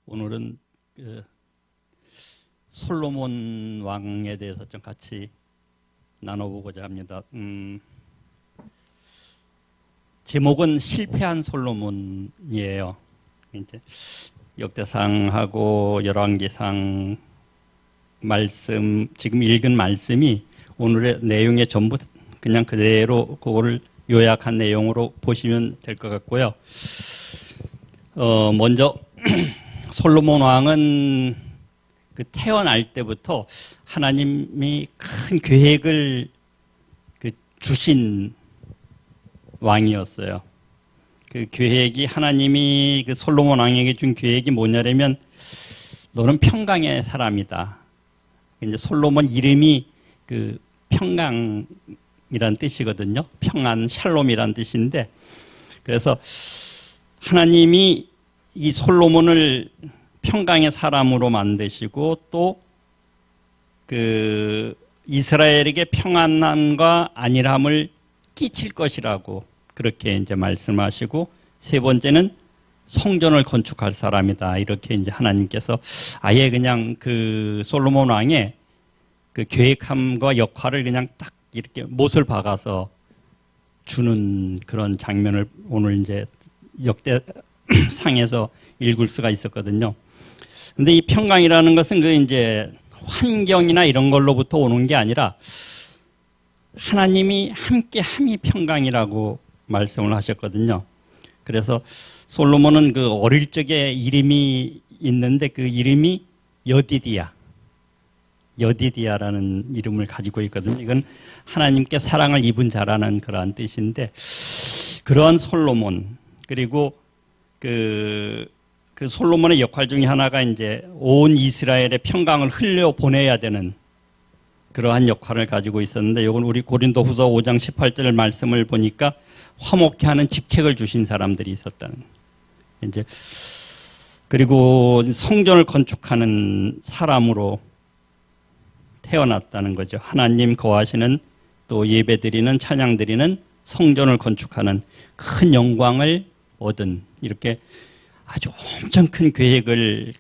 오늘은 솔로몬 왕에 대해서 좀 같이 나눠보고자 합니다. 제목은 실패한 솔로몬이에요. 이제 역대상하고 열왕기상 말씀, 지금 읽은 말씀이 오늘의 내용에 전부 그냥 그대로 그거를 요약한 내용으로 보시면 될 것 같고요. 먼저 솔로몬 왕은 그 태어날 때부터 하나님이 큰 계획을 주신 왕이었어요. 그 계획이 하나님이 그 솔로몬 왕에게 준 계획이 뭐냐면 너는 평강의 사람이다. 이제 솔로몬 이름이 그 평강이란 뜻이거든요. 평안, 샬롬이란 뜻인데, 그래서 하나님이 이 솔로몬을 평강의 사람으로 만드시고 또 그 이스라엘에게 평안함과 안일함을 끼칠 것이라고 그렇게 이제 말씀하시고, 세 번째는 성전을 건축할 사람이다. 이렇게 이제 하나님께서 아예 그냥 그 솔로몬 왕의 그 계획함과 역할을 그냥 딱 이렇게 못을 박아서 주는 그런 장면을 오늘 이제 역대상에서 읽을 수가 있었거든요. 근데 이 평강이라는 것은 그 이제 환경이나 이런 걸로부터 오는 게 아니라 하나님이 함께함이 평강이라고 말씀을 하셨거든요. 그래서 솔로몬은 그 어릴 적에 이름이 있는데 그 이름이 여디디야라는 이름을 가지고 있거든요. 이건 하나님께 사랑을 입은 자라는 그러한 뜻인데, 그러한 솔로몬, 그리고 그 솔로몬의 역할 중에 하나가 이제 온 이스라엘의 평강을 흘려 보내야 되는 그러한 역할을 가지고 있었는데, 이건 우리 고린도후서 5장 18절 말씀을 보니까 화목케 하는 직책을 주신 사람들이 있었다는. 이제 그리고 성전을 건축하는 사람으로 태어났다는 거죠. 하나님 거하시는, 또 예배드리는, 찬양드리는 성전을 건축하는 큰 영광을 얻은, 이렇게 아주 엄청 큰 계획을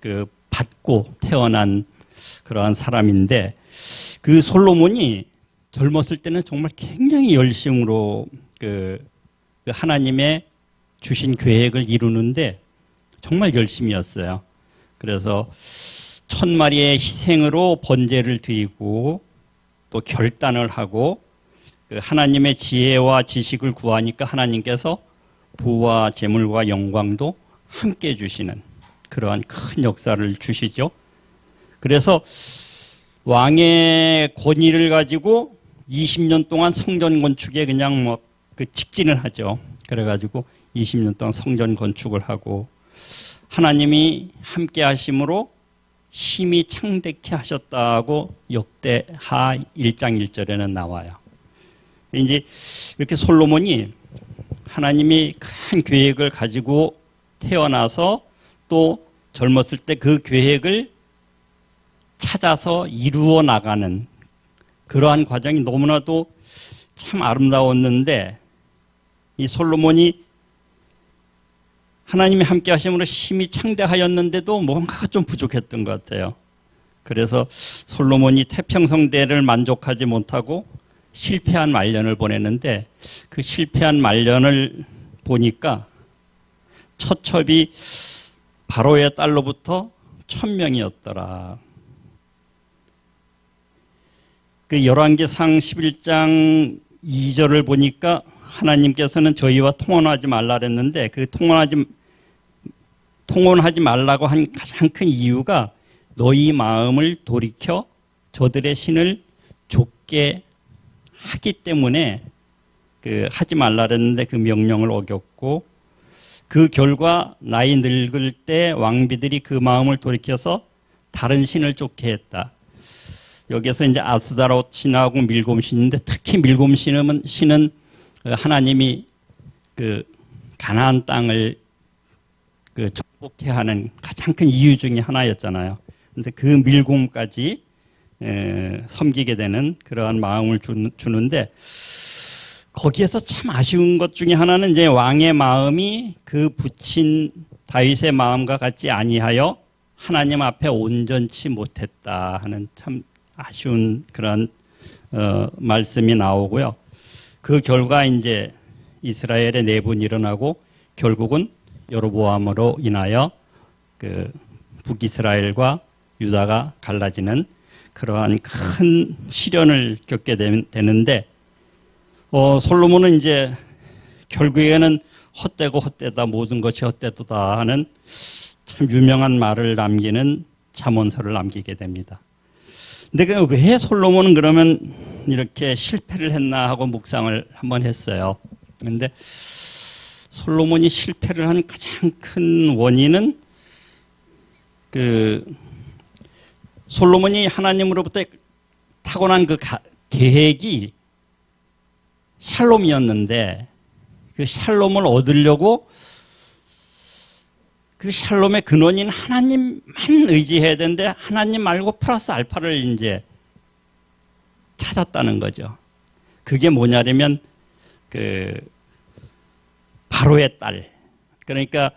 받고 태어난 그러한 사람인데, 그 솔로몬이 젊었을 때는 정말 굉장히 열심으로 그 하나님의 주신 계획을 이루는데 정말 열심이었어요. 그래서 1000마리의 희생으로 번제를 드리고 또 결단을 하고 하나님의 지혜와 지식을 구하니까 하나님께서 부와 재물과 영광도 함께 주시는 그러한 큰 역사를 주시죠. 그래서 왕의 권위를 가지고 20년 동안 성전 건축에 그냥 직진을 하죠. 그래가지고 20년 동안 성전 건축을 하고, 하나님이 함께 하심으로 심히 창대케 하셨다고 역대하 1장 1절에는 나와요. 이제 이렇게 솔로몬이 하나님이 큰 계획을 가지고 태어나서 또 젊었을 때 그 계획을 찾아서 이루어 나가는 그러한 과정이 너무나도 참 아름다웠는데, 이 솔로몬이 하나님이 함께 하심으로 심히 창대하였는데도 뭔가가 좀 부족했던 것 같아요. 그래서 솔로몬이 태평성대를 만족하지 못하고 실패한 말년을 보냈는데, 그 실패한 말년을 보니까 처첩이 바로의 딸로부터 1000명이었더라. 그 열왕기상 11장 2절을 보니까 하나님께서는 저희와 통혼하지 말라 그랬는데, 그 통혼하지 말라고 한 가장 큰 이유가 너희 마음을 돌이켜 저들의 신을 좇게 하기 때문에 하지 말라 그랬는데 그 명령을 어겼고, 그 결과 나이 늙을 때 왕비들이 그 마음을 돌이켜서 다른 신을 좇게 했다. 여기서 이제 아스다롯 신하고 밀곰 신인데, 특히 밀곰 신은 하나님이 가나안 땅을 정복해 하는 가장 큰 이유 중에 하나였잖아요. 그런데 그 밀곰까지 섬기게 되는 그러한 마음을 주는데, 거기에서 참 아쉬운 것 중에 하나는 이제 왕의 마음이 그 부친 다윗의 마음과 같지 아니하여 하나님 앞에 온전치 못했다 하는 참 아쉬운 그런 말씀이 나오고요. 그 결과 이제 이스라엘의 내분이 일어나고 결국은 여로보암으로 인하여 그 북이스라엘과 유다가 갈라지는 그러한 큰 시련을 겪게 되는데 솔로몬은 이제 결국에는 헛되고 헛되다 모든 것이 헛되도다 하는 참 유명한 말을 남기는 잠언서를 남기게 됩니다. 근데 왜 솔로몬은 그러면 이렇게 실패를 했나 하고 묵상을 한번 했어요. 그런데 솔로몬이 실패를 한 가장 큰 원인은 솔로몬이 하나님으로부터 타고난 그 계획이 샬롬이었는데 그 샬롬을 얻으려고 그 샬롬의 근원인 하나님만 의지해야 되는데 하나님 말고 플러스 알파를 이제 찾았다는 거죠. 그게 뭐냐면 바로의 딸. 그러니까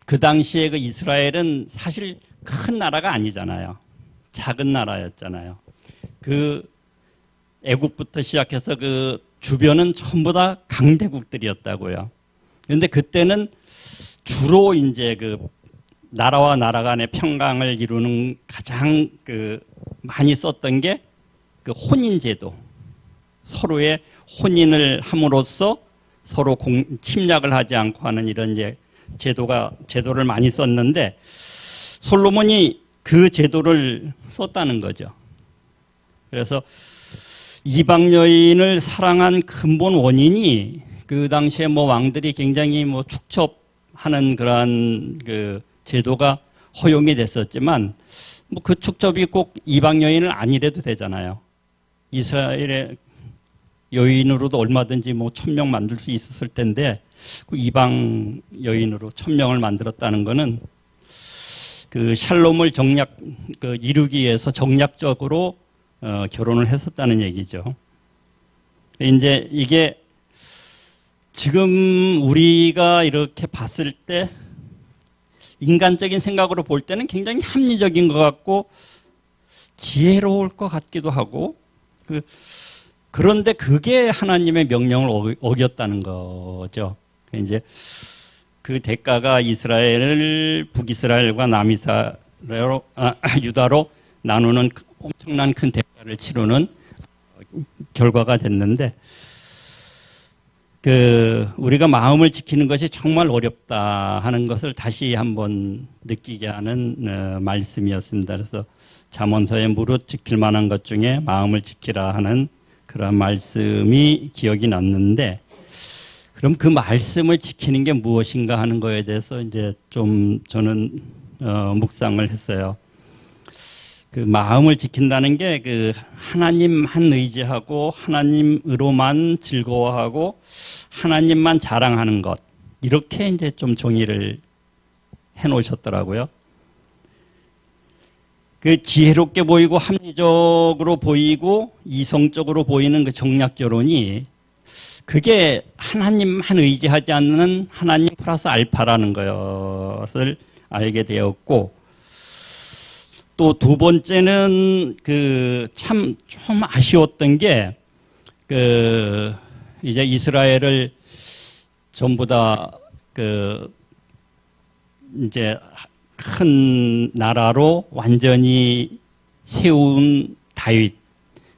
그 당시에 그 이스라엘은 사실 큰 나라가 아니잖아요. 작은 나라였잖아요. 그 애국부터 시작해서 그 주변은 전부 다 강대국들이었다고요. 그런데 그때는 주로 이제 그 나라와 나라 간의 평강을 이루는 가장 많이 썼던 게 그 혼인제도. 서로의 혼인을 함으로써 서로 침략을 하지 않고 하는 이런 이제 제도를 많이 썼는데 솔로몬이 그 제도를 썼다는 거죠. 그래서 이방 여인을 사랑한 근본 원인이 그 당시에 뭐 왕들이 굉장히 뭐 축첩하는 그러한 그 제도가 허용이 됐었지만 뭐 그 축첩이 꼭 이방 여인을 아니래도 되잖아요. 이스라엘의 여인으로도 얼마든지 뭐 1000명 만들 수 있었을 텐데 그 이방 여인으로 1000명을 만들었다는 거는 그 샬롬을 이루기 위해서 정략적으로 결혼을 했었다는 얘기죠. 이제 이게 지금 우리가 이렇게 봤을 때 인간적인 생각으로 볼 때는 굉장히 합리적인 것 같고 지혜로울 것 같기도 하고 그런데 그게 하나님의 명령을 어겼다는 거죠. 이제 그 대가가 북이스라엘과 유다로 나누는 엄청난 큰 대가를 치르는 결과가 됐는데 우리가 마음을 지키는 것이 정말 어렵다 하는 것을 다시 한번 느끼게 하는 말씀이었습니다. 그래서 잠언서에 무릇 지킬 만한 것 중에 마음을 지키라 하는 그런 말씀이 기억이 났는데 그럼 그 말씀을 지키는 게 무엇인가 하는 거에 대해서 이제 좀 저는 묵상을 했어요. 그 마음을 지킨다는 게 그 하나님만 의지하고 하나님으로만 즐거워하고 하나님만 자랑하는 것 이렇게 이제 좀 정의를 해 놓으셨더라고요. 그 지혜롭게 보이고 합리적으로 보이고 이성적으로 보이는 그 정략 결혼이 그게 하나님만 의지하지 않는 하나님 플러스 알파라는 것을 알게 되었고 또 두 번째는 참 좀 아쉬웠던 게 이제 이스라엘을 전부 다 이제 큰 나라로 완전히 세운 다윗,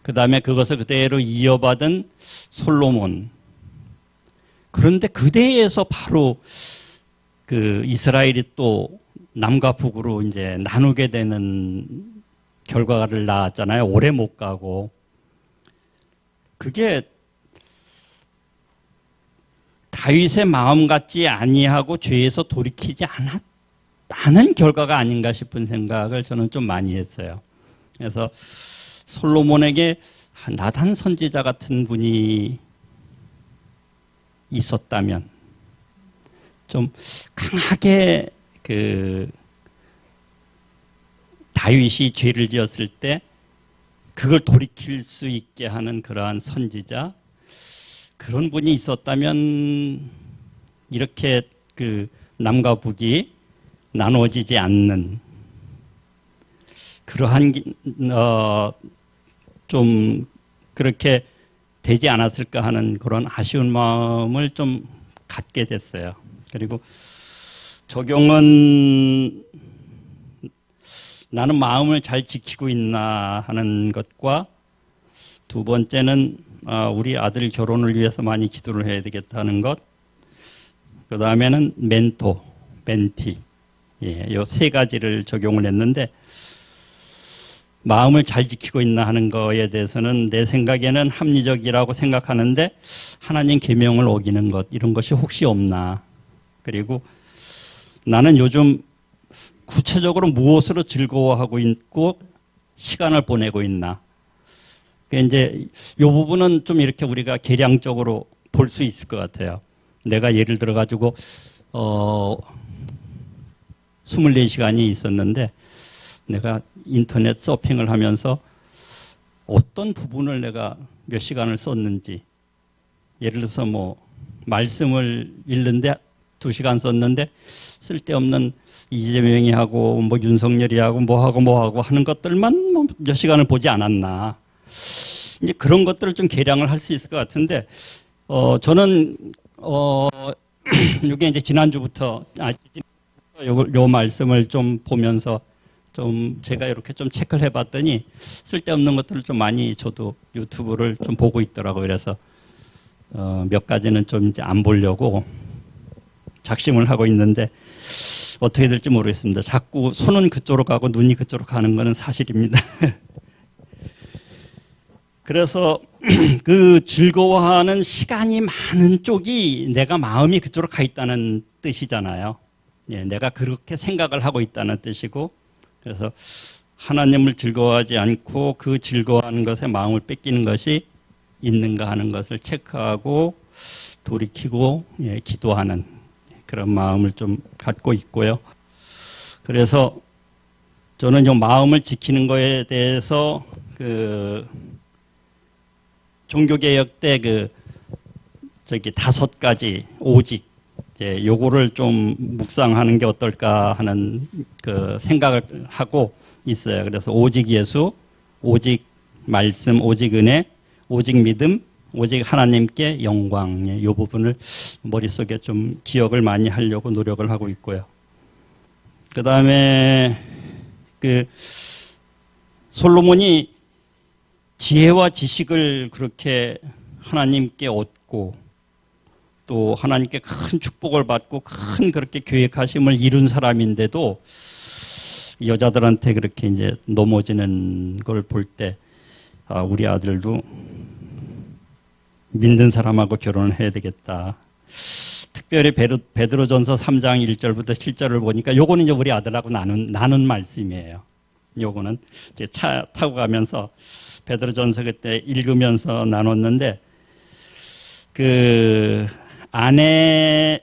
그 다음에 그것을 그대로 이어받은 솔로몬. 그런데 그대에서 바로 이스라엘이 또 남과 북으로 이제 나누게 되는 결과를 낳았잖아요. 오래 못 가고. 그게 다윗의 마음 같지 아니하고 죄에서 돌이키지 않았다는 결과가 아닌가 싶은 생각을 저는 좀 많이 했어요. 그래서 솔로몬에게 나단 선지자 같은 분이 있었다면 좀 강하게 다윗이 죄를 지었을 때 그걸 돌이킬 수 있게 하는 그러한 선지자 그런 분이 있었다면 이렇게 남과 북이 나눠지지 않는 그러한 좀 그렇게 되지 않았을까 하는 그런 아쉬운 마음을 좀 갖게 됐어요. 그리고 적용은 나는 마음을 잘 지키고 있나 하는 것과 두 번째는 우리 아들 결혼을 위해서 많이 기도를 해야 되겠다는 것. 그 다음에는 멘토, 멘티. 예, 요 세 가지를 적용을 했는데 마음을 잘 지키고 있나 하는 거에 대해서는 내 생각에는 합리적이라고 생각하는데 하나님 계명을 어기는 것 이런 것이 혹시 없나. 그리고 나는 요즘 구체적으로 무엇으로 즐거워하고 있고 시간을 보내고 있나. 이제 이 부분은 좀 이렇게 우리가 계량적으로 볼 수 있을 것 같아요. 내가 예를 들어 가지고 24시간이 있었는데 내가 인터넷 서핑을 하면서 어떤 부분을 내가 몇 시간을 썼는지, 예를 들어서 뭐 말씀을 읽는데 2시간 썼는데 쓸데없는 이재명이 하고 뭐 윤석열이 하고 뭐 하고 하는 것들만 뭐 몇 시간을 보지 않았나. 이제 그런 것들을 좀 계량을 할 수 있을 것 같은데 저는 이게 이제 지난주부터 요 말씀을 좀 보면서 좀 제가 이렇게 좀 체크를 해봤더니 쓸데없는 것들을 좀 많이 저도 유튜브를 좀 보고 있더라고요. 그래서 몇 가지는 좀 이제 안 보려고 작심을 하고 있는데 어떻게 될지 모르겠습니다. 자꾸 손은 그쪽으로 가고 눈이 그쪽으로 가는 것은 사실입니다. 그래서 그 즐거워하는 시간이 많은 쪽이 내가 마음이 그쪽으로 가 있다는 뜻이잖아요. 예, 내가 그렇게 생각을 하고 있다는 뜻이고, 그래서 하나님을 즐거워하지 않고 그 즐거워하는 것에 마음을 뺏기는 것이 있는가 하는 것을 체크하고 돌이키고 기도하는 그런 마음을 좀 갖고 있고요. 그래서 저는 이 마음을 지키는 거에 대해서 종교개혁 때 5가지 오직 요거를 좀 묵상하는 게 어떨까 하는 생각을 하고 있어요. 그래서 오직 예수, 오직 말씀, 오직 은혜, 오직 믿음, 오직 하나님께 영광. 이 부분을 머릿속에 좀 기억을 많이 하려고 노력을 하고 있고요. 그 다음에 솔로몬이 지혜와 지식을 그렇게 하나님께 얻고 또 하나님께 큰 축복을 받고 큰 그렇게 계획하심을 이룬 사람인데도 여자들한테 그렇게 이제 넘어지는 걸 볼 때 우리 아들도 믿는 사람하고 결혼을 해야 되겠다. 특별히 베드로전서 3장 1절부터 7절을 보니까 요거는 이제 우리 아들하고 나눈 말씀이에요. 요거는 이제 차 타고 가면서 베드로전서 그때 읽으면서 나눴는데 아내의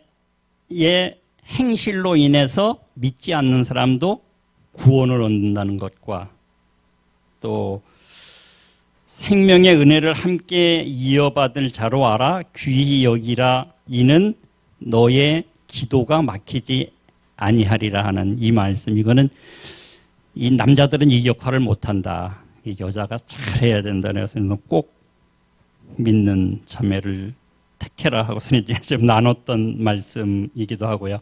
행실로 인해서 믿지 않는 사람도 구원을 얻는다는 것과 또 생명의 은혜를 함께 이어받을 자로 알아 귀히 여기라 이는 너의 기도가 막히지 아니하리라 하는 이 말씀. 이거는 이 남자들은 이 역할을 못한다. 이 여자가 잘해야 된다. 그래서 꼭 믿는 자매를 택해라 하고서 이제 좀 나눴던 말씀이기도 하고요.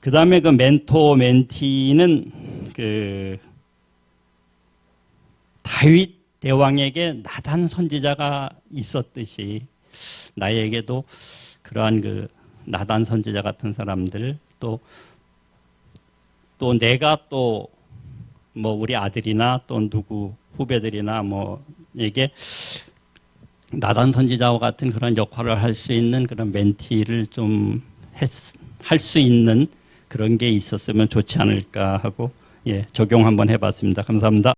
그 다음에 멘토, 멘티는 다윗 대왕에게 나단 선지자가 있었듯이 나에게도 그러한 나단 선지자 같은 사람들 또 내가 또 뭐 우리 아들이나 또 누구 후배들이나 뭐에게 나단 선지자와 같은 그런 역할을 할 수 있는 그런 멘티를 좀 할 수 있는 그런 게 있었으면 좋지 않을까 하고 적용 한번 해봤습니다. 감사합니다.